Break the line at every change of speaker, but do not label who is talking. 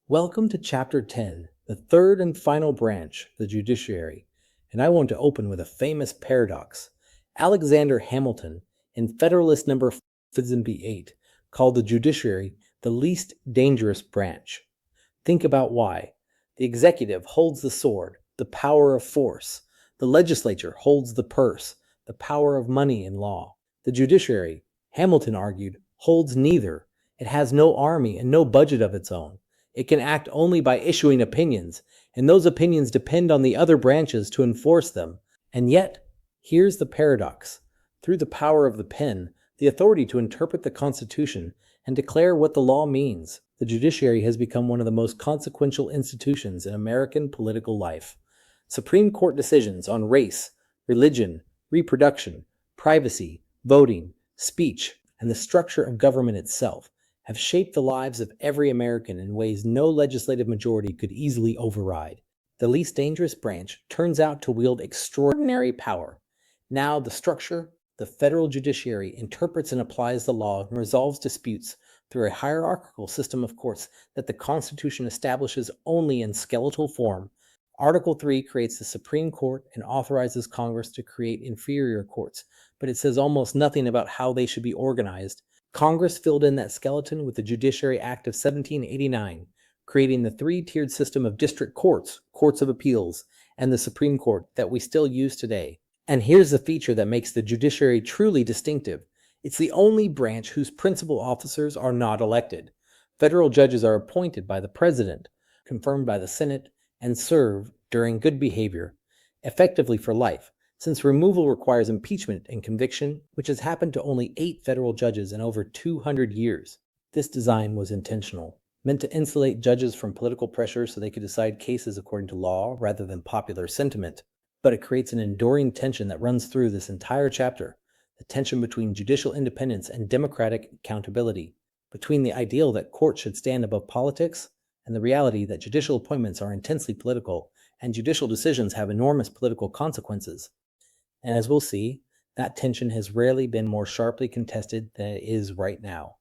Welcome to Chapter 10, the third and final branch, the judiciary. And I want to open with a famous paradox. Alexander Hamilton, in Federalist No. 8, called the judiciary the least dangerous branch. Think about why. The executive holds the sword, the power of force. The legislature holds the purse, the power of money and law. The judiciary, Hamilton argued, holds neither. It has no army and no budget of its own. It can act only by issuing opinions, and those opinions depend on the other branches to enforce them. And yet, here's the paradox. Through the power of the pen, the authority to interpret the Constitution and declare what the law means, the judiciary has become one of the most consequential institutions in American political life. Supreme Court decisions on race, religion, reproduction, privacy, voting, speech, and the structure of government itself have shaped the lives of every American in ways no legislative majority could easily override. The least dangerous branch turns out to wield extraordinary power. Now the structure, the federal judiciary, interprets and applies the law and resolves disputes through a hierarchical system of courts that the Constitution establishes only in skeletal form. Article 3 creates the Supreme Court and authorizes Congress to create inferior courts, but it says almost nothing about how they should be organized. Congress filled in that skeleton with the Judiciary Act of 1789, creating the three-tiered system of district courts, courts of appeals, and the Supreme Court that we still use today. And here's the feature that makes the judiciary truly distinctive. It's the only branch whose principal officers are not elected. Federal judges are appointed by the President, confirmed by the Senate, and serve, during good behavior, effectively for life, since removal requires impeachment and conviction, which has happened to only 8 federal judges in over 200 years. This design was intentional, meant to insulate judges from political pressure so they could decide cases according to law rather than popular sentiment. But it creates an enduring tension that runs through this entire chapter, the tension between judicial independence and democratic accountability, between the ideal that courts should stand above politics and the reality that judicial appointments are intensely political and judicial decisions have enormous political consequences. And as we'll see, that tension has rarely been more sharply contested than it is right now.